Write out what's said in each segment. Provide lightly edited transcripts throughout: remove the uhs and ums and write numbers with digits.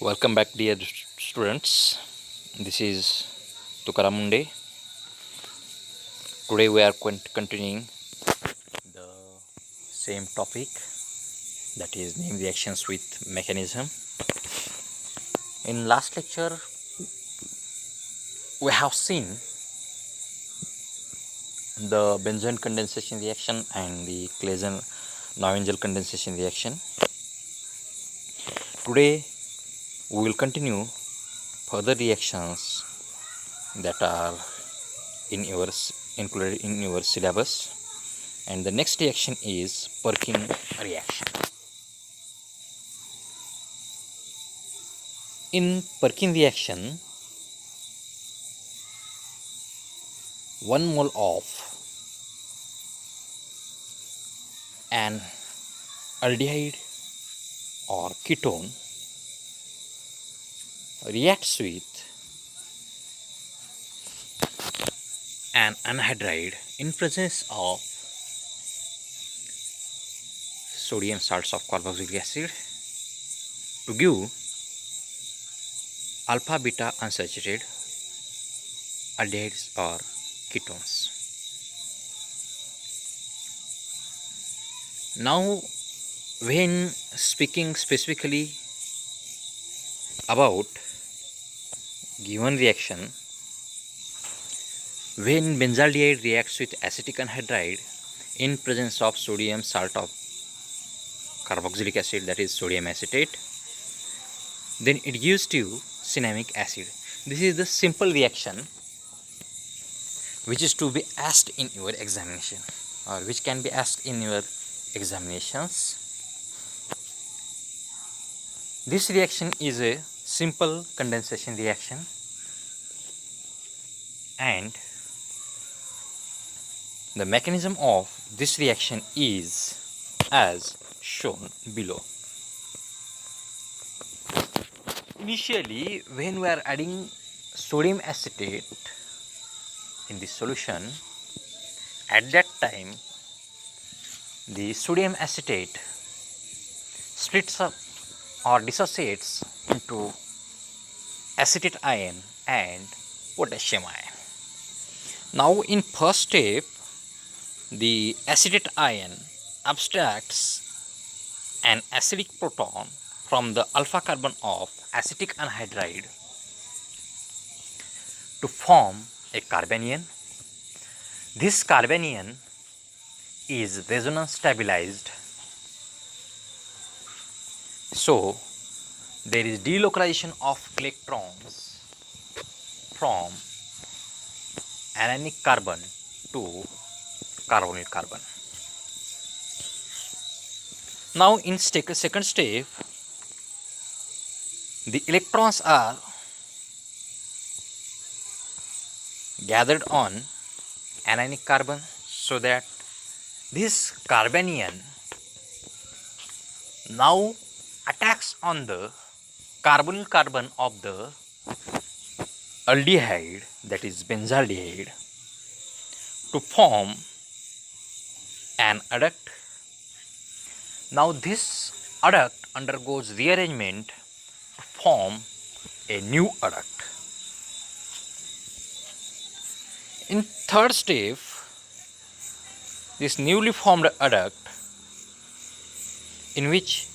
Welcome back, dear students. This is 𝚂𝚊𝚗𝚓𝚎𝚎 Mundhe. Today we are continuing the same topic, that is name reactions with mechanism. In last lecture we have seen the benzoin condensation reaction and the 𝚂𝚊𝚗𝚓𝚗𝚎𝚎 condensation reaction. Today we will continue further reactions that are included in your syllabus, and the next reaction is Perking reaction. In Perking reaction, 1 mole of an aldehyde or ketone reacts with an anhydride in presence of sodium salts of carboxylic acid to give alpha beta unsaturated aldehydes or ketones. Now, when speaking specifically about given reaction, when benzaldehyde reacts with acetic anhydride in presence of sodium salt of carboxylic acid, that is sodium acetate, then it gives to you cinnamic acid. This is the simple reaction which is to be asked in your examination, or which can be asked in your examinations. This reaction is a simple condensation reaction, and the mechanism of this reaction is as shown below. Initially, when we are adding sodium acetate in the solution, at that time the sodium acetate splits up or dissociates into acetate ion and potassium ion. Now, in first step, the acetate ion abstracts an acidic proton from the alpha carbon of acetic anhydride to form a carbanion. This carbanion is resonance stabilized, so there is delocalization of electrons from anionic carbon to carbonyl carbon. Now, in second step, the electrons are gathered on anionic carbon, so that this carbanion now attacks on the carbonyl carbon of the aldehyde, that is benzaldehyde, to form an adduct. Now, this adduct undergoes rearrangement to form a new adduct. In third step, this newly formed adduct, in which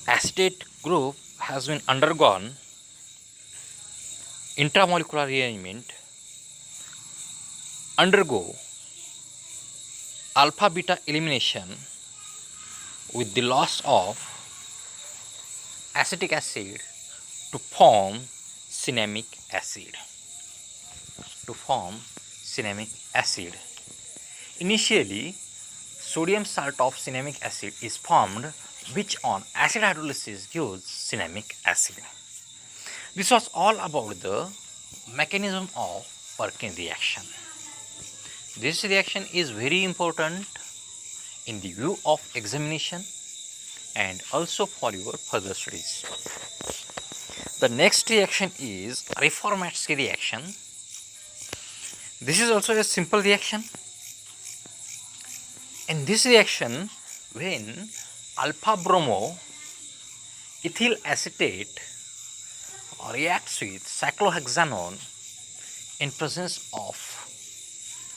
acetate group has been undergone intramolecular rearrangement, undergo alpha beta elimination with the loss of acetic acid to form cinnamic acid. Initially, sodium salt of cinnamic acid is formed, which on acid hydrolysis gives cinnamic acid. This was all about the mechanism of Perkin reaction. This reaction is very important in the view of examination and also for your further studies. The next reaction is 𝚑𝚊𝚗𝚓𝚊𝚗𝚎 reaction. This is also a simple reaction. In this reaction, when alpha bromo ethyl acetate reacts with cyclohexanone in presence of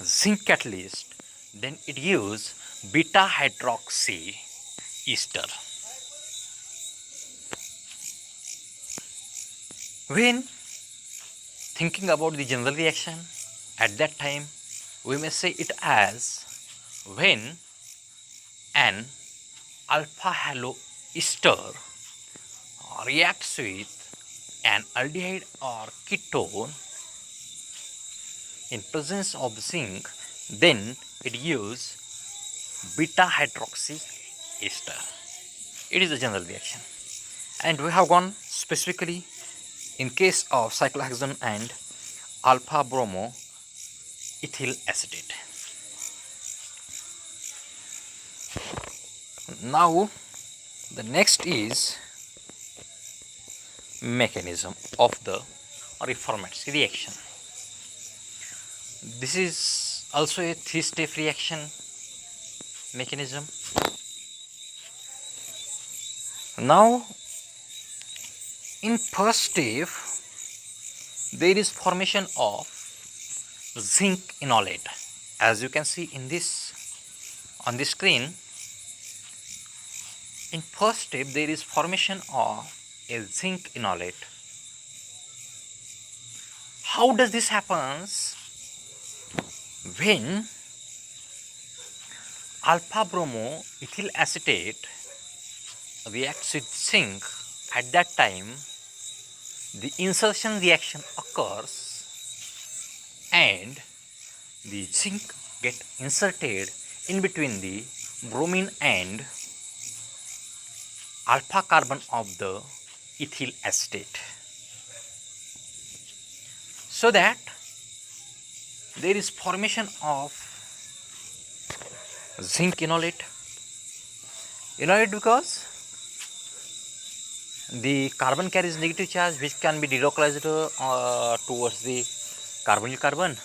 zinc catalyst, then it gives beta hydroxy ester. When thinking about the general reaction, at that time we may say it as when an alpha halo ester reacts with an aldehyde or ketone in presence of zinc, then it gives beta hydroxy ester. It is a general reaction, and we have gone specifically in case of cyclohexane and alpha bromo ethyl acetate. Now the next is mechanism of the reformatory reaction. This is also a three-step reaction mechanism. Now in first step there is formation of zinc enolate. As you can see in this on the screen, in first step there is formation of a zinc enolate. How does this happens? When alpha bromo ethyl acetate reacts with zinc, at that time the insertion reaction occurs and the zinc get inserted in between the bromine and alpha carbon of the ethyl acetate, so that there is formation of zinc enolate. Enolate because the carbon carries negative charge which can be delocalized towards the carbonyl carbon,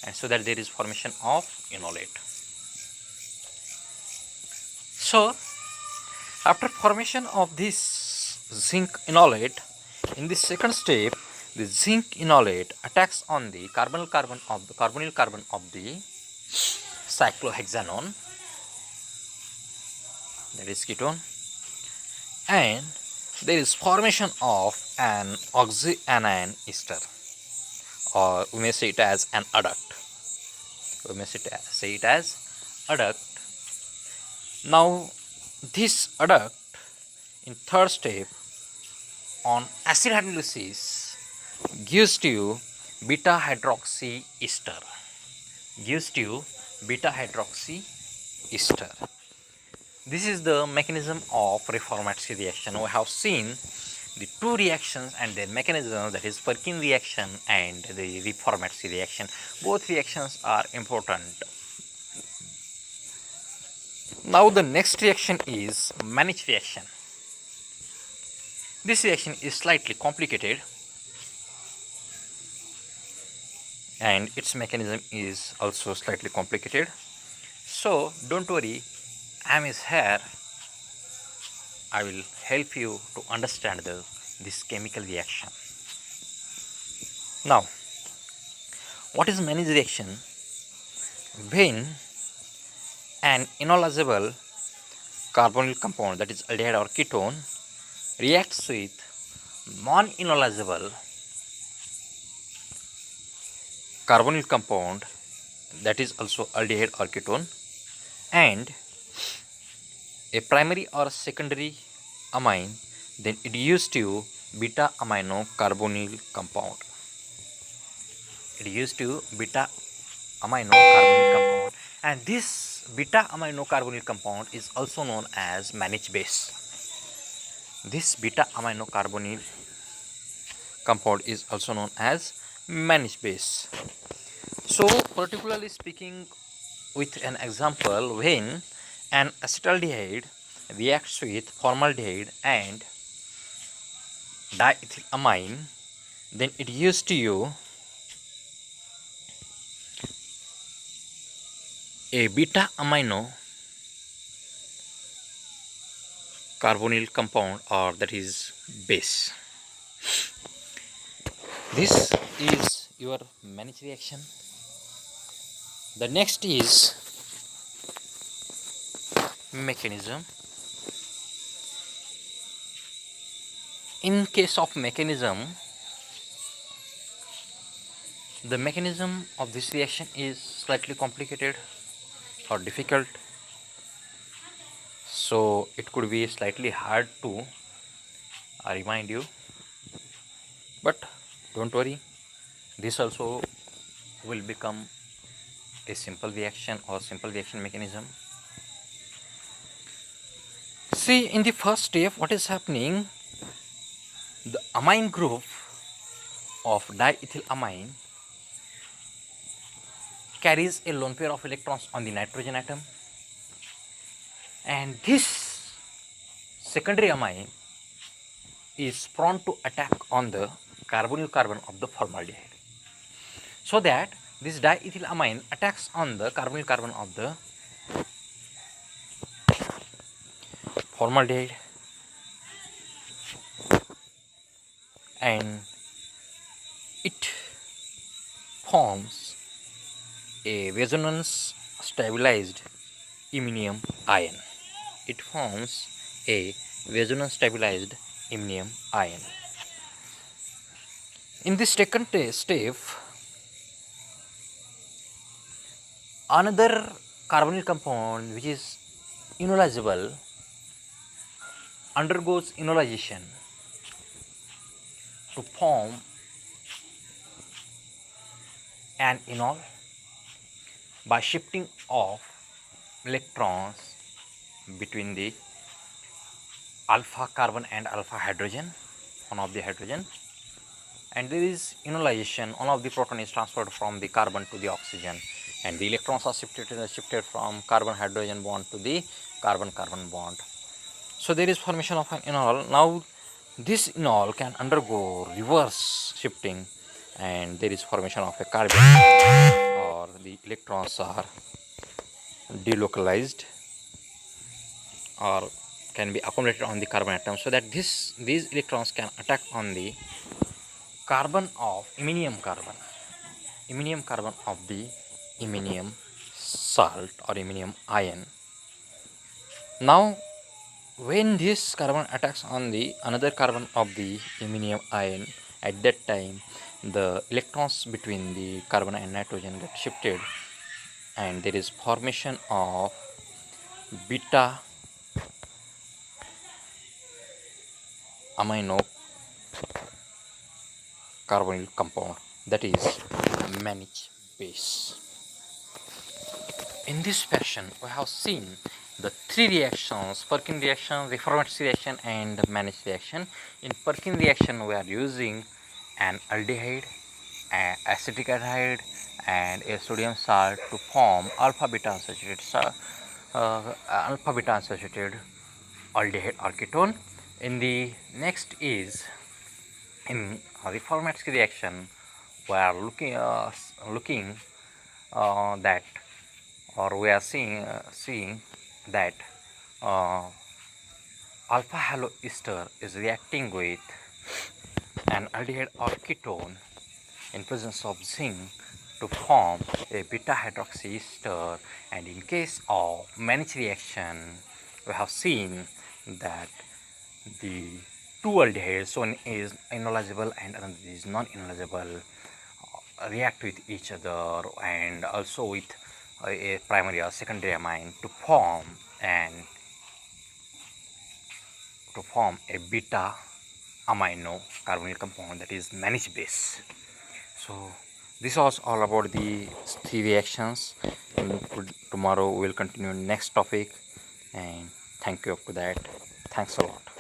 and so that there is formation of enolate. So after formation of this zinc enolate, in the second step the zinc enolate attacks on the carbonyl carbon of the cyclohexanone, that is ketone, and there is formation of an oxyanion ester, or we may say it as an adduct. Now this adduct in third step on acid hydrolysis gives to you beta hydroxy ester. This is the mechanism of reformatory reaction. We have seen the two reactions and their mechanism, that is Perkin reaction and the reformatory reaction. Both reactions are important. Now the next reaction is Mannich reaction. This reaction is slightly complicated and its mechanism is also slightly complicated. So don't worry, I am here. I will help you to understand this chemical reaction. Now, what is Mannich reaction? When an enolazable carbonyl compound, that is aldehyde or ketone, reacts with non-enolazable carbonyl compound, that is also aldehyde or ketone, and a primary or secondary amine, then it gives to beta amino carbonyl compound. And this beta amino carbonyl compound is also known as Mannich base. This beta amino carbonyl compound is also known as Mannich base. So particularly speaking with an example, when an acetaldehyde reacts with formaldehyde and diethylamine, then it gives to you a beta amino carbonyl compound, or that is base. This is your managed reaction. The next is mechanism. In case of mechanism, the mechanism of this reaction is slightly complicated or difficult, so it could be slightly hard to remind you, but don't worry, this also will become a simple reaction or simple reaction mechanism. See, in the first step, what is happening? The amine group of diethylamine carries a lone pair of electrons on the nitrogen atom, and this secondary amine is prone to attack on the carbonyl carbon of the formaldehyde, so that this diethylamine attacks on the carbonyl carbon of the formaldehyde, and it forms a resonance stabilized iminium ion. It forms a resonance stabilized iminium ion. In this second step, another carbonyl compound which is enolizable undergoes enolization to form an enol by shifting of electrons between the alpha carbon and alpha hydrogen, one of the hydrogen, and there is enolization. One of the proton is transferred from the carbon to the oxygen, and the electrons are shifted from carbon hydrogen bond to the carbon carbon bond. So there is formation of an enol. Now this enol can undergo reverse shifting, and there is formation of a carbon, or the electrons are delocalized or can be accumulated on the carbon atom, so that these electrons can attack on the carbon of iminium carbon of the iminium salt or iminium ion. Now when this carbon attacks on the another carbon of the iminium ion, at that time the electrons between the carbon and nitrogen get shifted, and there is formation of beta amino carbonyl compound, that is managed base. In this fashion, we have seen the three reactions: Perkin reaction, reformative reaction, and managed reaction. In Perkin reaction, we are using an aldehyde, an acetic anhydride, and a sodium salt to form alpha beta unsaturated aldehyde or ketone. In the next is in reformative reaction, we are looking that, or we are seeing that alpha halo ester is reacting with an aldehyde or ketone in presence of zinc to form a beta hydroxy ester. And in case of managed reaction, we have seen that the two aldehydes, one is enolizable and another is non-enolizable, react with each other and also with a primary or secondary amine to form a beta amino carbonyl compound, that is managed base. So this was all about the three reactions, and tomorrow we will continue next topic, and thank you up to that. Thanks a lot.